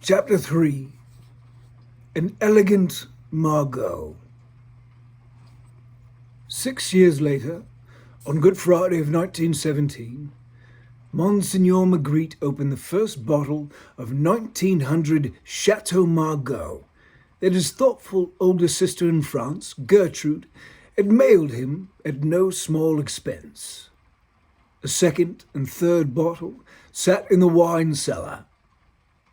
Chapter 3. An Elegant Margot. 6 years later, on Good Friday of 1917, Monseigneur Magritte opened the first bottle of 1900 Chateau Margaux that his thoughtful older sister in France, Gertrude, had mailed him at no small expense. A second and third bottle sat in the wine cellar.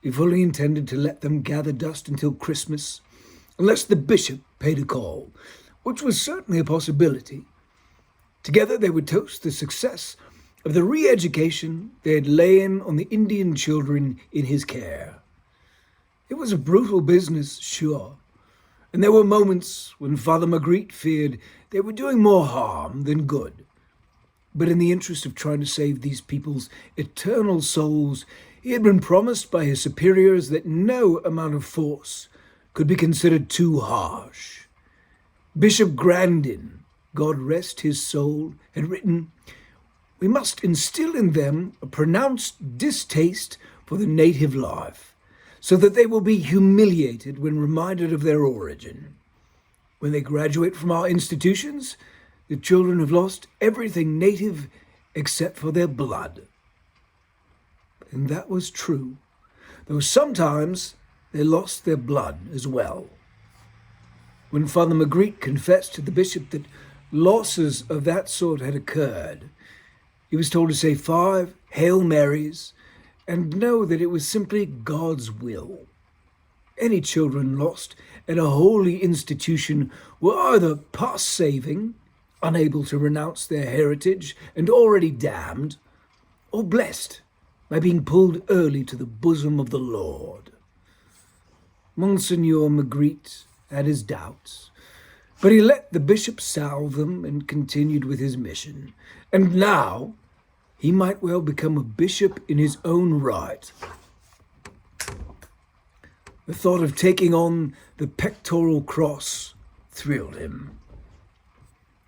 He fully intended to let them gather dust until Christmas, unless the bishop paid a call, which was certainly a possibility. Together they would toast the success of the re-education they had lain on the Indian children in his care. It was a brutal business, sure, and there were moments when Father Magritte feared they were doing more harm than good. But in the interest of trying to save these people's eternal souls, he had been promised by his superiors that no amount of force could be considered too harsh. Bishop Grandin, God rest his soul, had written, "We must instill in them a pronounced distaste for the native life, so that they will be humiliated when reminded of their origin. When they graduate from our institutions, the children have lost everything native except for their blood." And that was true, though sometimes they lost their blood as well. When Father Magritte confessed to the bishop that losses of that sort had occurred, he was told to say 5 Hail Marys and know that it was simply God's will. Any children lost at a holy institution were either past saving, unable to renounce their heritage and already damned, or blessed by being pulled early to the bosom of the Lord. Monseigneur Magritte had his doubts, but he let the bishop salve them and continued with his mission. And now he might well become a bishop in his own right. The thought of taking on the pectoral cross thrilled him.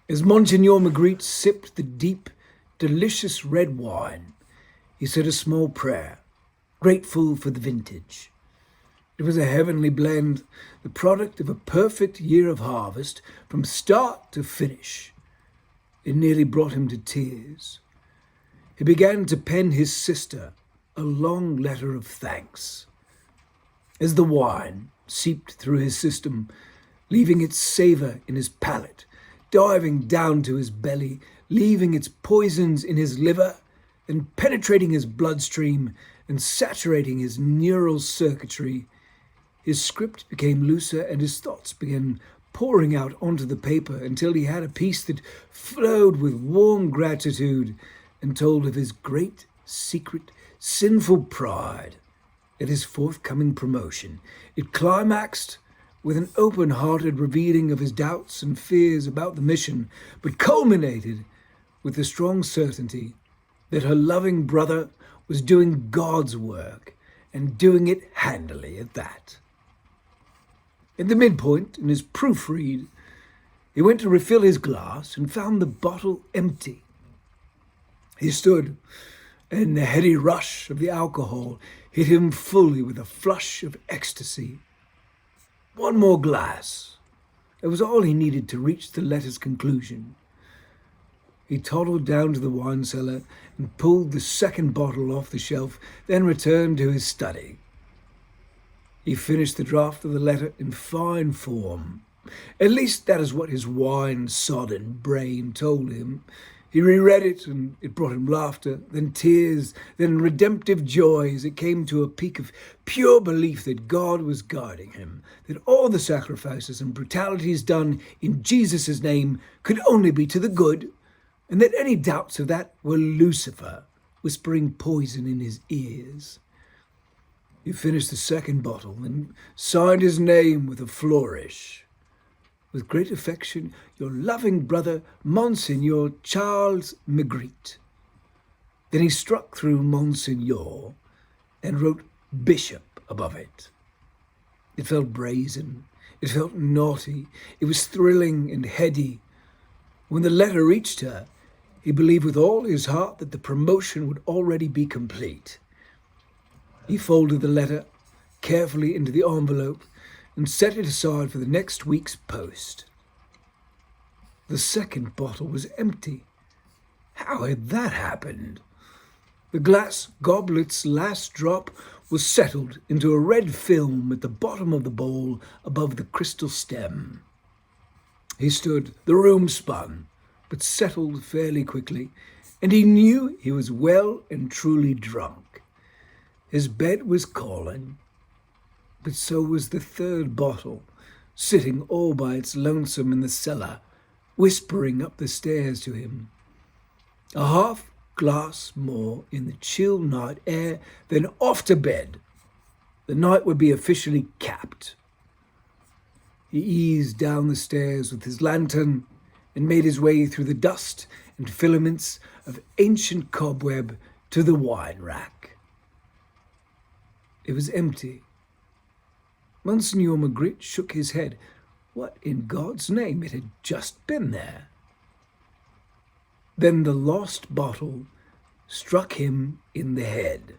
As Monseigneur Magritte sipped the deep, delicious red wine, he said a small prayer, grateful for the vintage. It was a heavenly blend, the product of a perfect year of harvest from start to finish. It nearly brought him to tears. He began to pen his sister a long letter of thanks. As the wine seeped through his system, leaving its savour in his palate, diving down to his belly, leaving its poisons in his liver, and penetrating his bloodstream and saturating his neural circuitry, his script became looser and his thoughts began pouring out onto the paper until he had a piece that flowed with warm gratitude and told of his great, secret, sinful pride at his forthcoming promotion. It climaxed with an open-hearted revealing of his doubts and fears about the mission, but culminated with the strong certainty that her loving brother was doing God's work and doing it handily at that. At the midpoint in his proofread, he went to refill his glass and found the bottle empty. He stood, and the heady rush of the alcohol hit him fully with a flush of ecstasy. One more glass. That was all he needed to reach the letter's conclusion. He toddled down to the wine cellar and pulled the second bottle off the shelf, then returned to his study. He finished the draft of the letter in fine form. At least that is what his wine-sodden brain told him. He reread it, and it brought him laughter, then tears, then redemptive joy as it came to a peak of pure belief that God was guiding him, that all the sacrifices and brutalities done in Jesus' name could only be to the good, and that any doubts of that were Lucifer whispering poison in his ears. He finished the second bottle and signed his name with a flourish. With great affection, your loving brother, Monseigneur Charles Magritte. Then he struck through Monseigneur and wrote Bishop above it. It felt brazen, it felt naughty, it was thrilling and heady. When the letter reached her, he believed with all his heart that the promotion would already be complete. He folded the letter carefully into the envelope and set it aside for the next week's post. The second bottle was empty. How had that happened? The glass goblet's last drop was settled into a red film at the bottom of the bowl above the crystal stem. He stood, the room spun, but settled fairly quickly, and he knew he was well and truly drunk. His bed was calling, but so was the third bottle, sitting all by its lonesome in the cellar, whispering up the stairs to him. A half glass more in the chill night air, then off to bed. The night would be officially capped. He eased down the stairs with his lantern and made his way through the dust and filaments of ancient cobweb to the wine rack. It was empty. Monsignor Magritte shook his head. What in God's name? It had just been there. Then the lost bottle struck him in the head.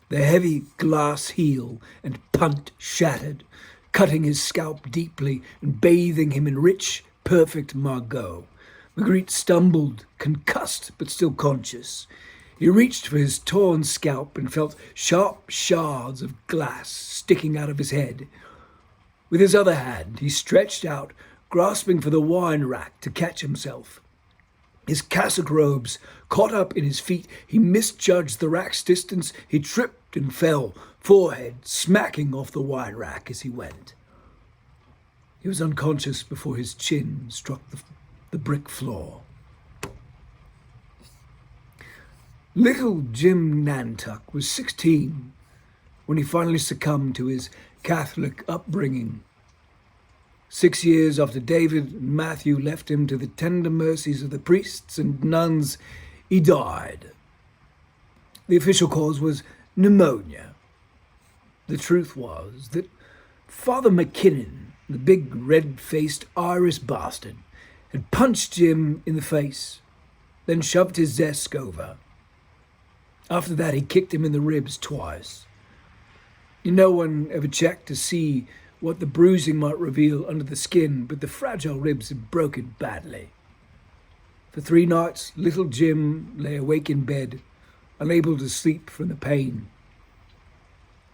The heavy glass heel and punt shattered, cutting his scalp deeply and bathing him in rich, perfect Margaux. Magritte stumbled, concussed but still conscious. He reached for his torn scalp and felt sharp shards of glass sticking out of his head. With his other hand, he stretched out, grasping for the wine rack to catch himself. His cassock robes caught up in his feet. He misjudged the rack's distance. He tripped and fell, forehead smacking off the wine rack as he went. He was unconscious before his chin struck the brick floor. Little Jim Nantuck was 16 when he finally succumbed to his Catholic upbringing. 6 years after David and Matthew left him to the tender mercies of the priests and nuns, he died. The official cause was pneumonia. The truth was that Father McKinnon, the big red-faced Irish bastard, had punched Jim in the face, then shoved his desk over. After that, he kicked him in the ribs twice. No one ever checked to see what the bruising might reveal under the skin, but the fragile ribs had broken badly. For 3 nights, little Jim lay awake in bed, unable to sleep from the pain.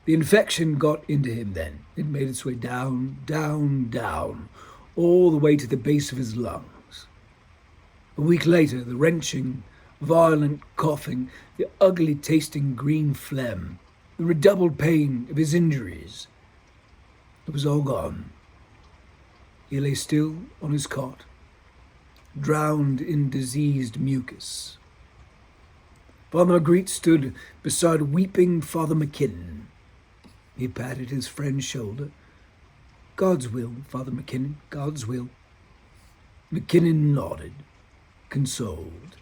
The infection got into him then. It made its way down, down, down, all the way to the base of his lungs. A week later, the wrenching, violent coughing, the ugly-tasting green phlegm, the redoubled pain of his injuries, it was all gone. He lay still on his cot, drowned in diseased mucus. Father Magritte stood beside weeping Father McKinnon. He patted his friend's shoulder. God's will, Father McKinnon, God's will. McKinnon nodded, consoled.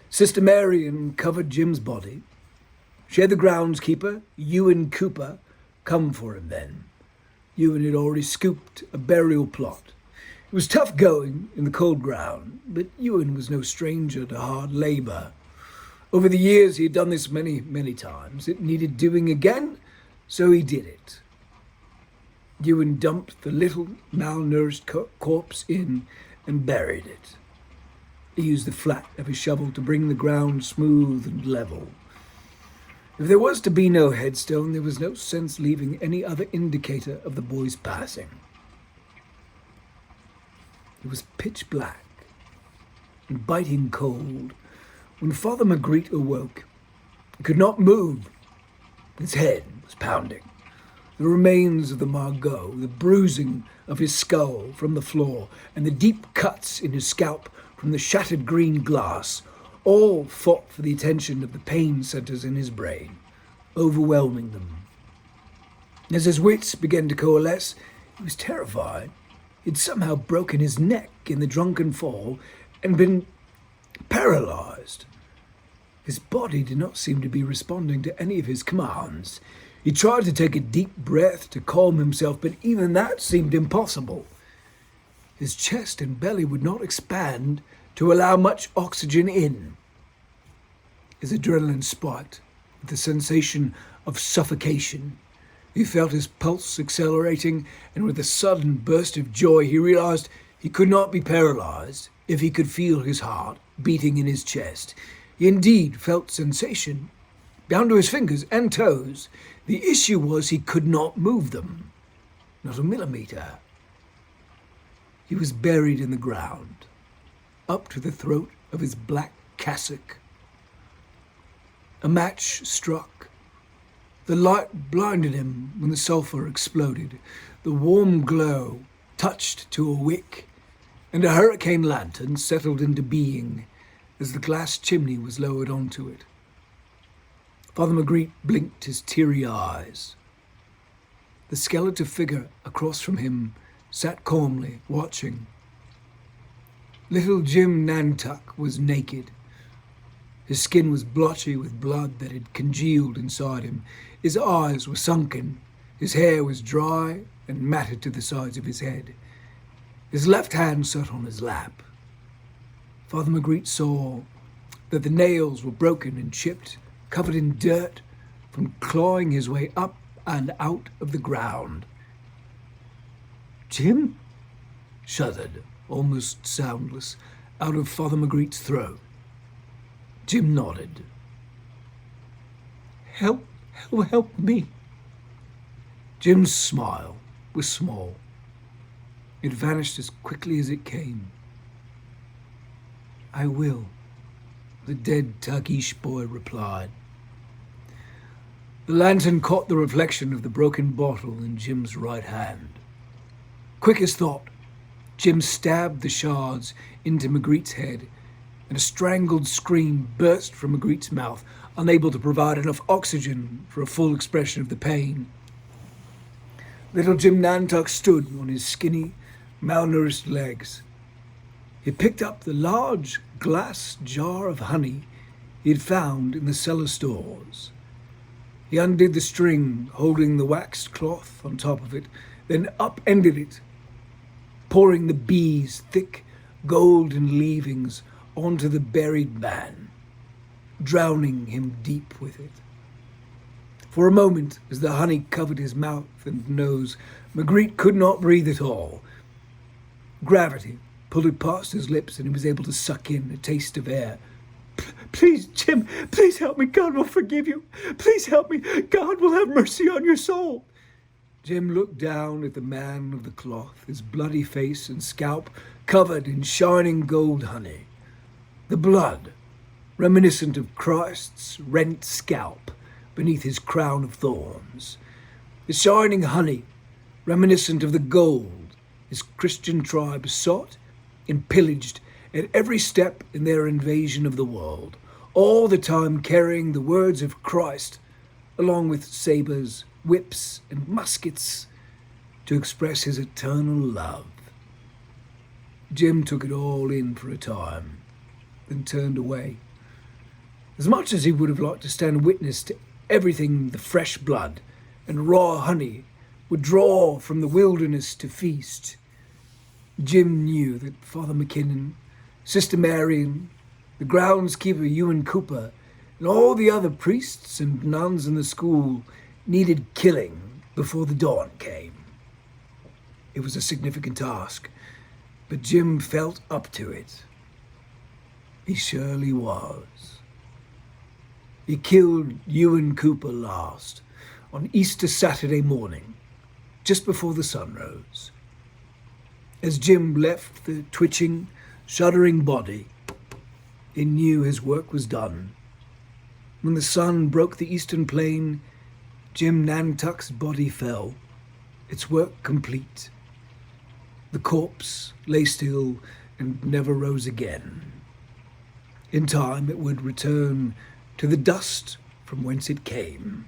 Sister Mary uncovered Jim's body. She had the groundskeeper, Ewan Cooper, come for him then. Ewan had already scooped a burial plot. It was tough going in the cold ground, but Ewan was no stranger to hard labour. Over the years he had done this many, many times. It needed doing again, so he did it. Ewan dumped the little malnourished corpse in and buried it. He used the flat of his shovel to bring the ground smooth and level. If there was to be no headstone, there was no sense leaving any other indicator of the boy's passing. It was pitch black and biting cold when Father Magritte awoke. He could not move. His head was pounding. The remains of the Margaux, the bruising of his skull from the floor, and the deep cuts in his scalp from the shattered green glass all fought for the attention of the pain centers in his brain, overwhelming them. As his wits began to coalesce, he was terrified. He'd somehow broken his neck in the drunken fall and been paralyzed. His body did not seem to be responding to any of his commands. He tried to take a deep breath to calm himself, but even that seemed impossible. His chest and belly would not expand to allow much oxygen in. His adrenaline spiked. with the sensation of suffocation. He felt his pulse accelerating, and with a sudden burst of joy he realized he could not be paralyzed if he could feel his heart beating in his chest. He indeed felt sensation, down to his fingers and toes. The issue was he could not move them, not a millimeter. He was buried in the ground, up to the throat of his black cassock. A match struck. The light blinded him when the sulphur exploded. The warm glow touched to a wick, and a hurricane lantern settled into being as the glass chimney was lowered onto it. Father Magritte blinked his teary eyes. The skeletal figure across from him sat calmly, watching. Little Jim Nantuck was naked. His skin was blotchy with blood that had congealed inside him. His eyes were sunken. His hair was dry and matted to the sides of his head. His left hand sat on his lap. Father Magritte saw that the nails were broken and chipped, covered in dirt from clawing his way up and out of the ground. "Jim?" shuddered, almost soundless, out of Father Magritte's throat. Jim nodded. Help me." Jim's smile was small. It vanished as quickly as it came. "I will," the dead Tagish boy replied. The lantern caught the reflection of the broken bottle in Jim's right hand. Quick as thought, Jim stabbed the shards into Magritte's head, and a strangled scream burst from Magritte's mouth, unable to provide enough oxygen for a full expression of the pain. Little Jim Nantuck stood on his skinny, malnourished legs. He picked up the large glass jar of honey he had found in the cellar stores. He undid the string holding the waxed cloth on top of it, then upended it, pouring the bee's thick golden leavings onto the buried man, drowning him deep with it. For a moment, as the honey covered his mouth and nose, Magritte could not breathe at all. Gravity pulled it past his lips, and he was able to suck in a taste of air. "Please, Jim, please help me. God will forgive you. Please help me. God will have mercy on your soul." Jim looked down at the man of the cloth, his bloody face and scalp covered in shining gold honey. The blood, reminiscent of Christ's rent scalp beneath his crown of thorns. The shining honey, reminiscent of the gold his Christian tribe sought and pillaged at every step in their invasion of the world, all the time carrying the words of Christ, along with sabers, whips, and muskets, to express his eternal love. Jim took it all in for a time, then turned away. As much as he would have liked to stand witness to everything the fresh blood and raw honey would draw from the wilderness to feast, Jim knew that Father McKinnon, Sister Marion, the groundskeeper Ewan Cooper, and all the other priests and nuns in the school needed killing before the dawn came. It was a significant task, but Jim felt up to it. He surely was. He killed Ewan Cooper last, on Easter Saturday morning, just before the sun rose. As Jim left the twitching, shuddering body, he knew his work was done. When the sun broke the eastern plain, Jim Nantuck's body fell, its work complete. The corpse lay still and never rose again. In time it would return to the dust from whence it came.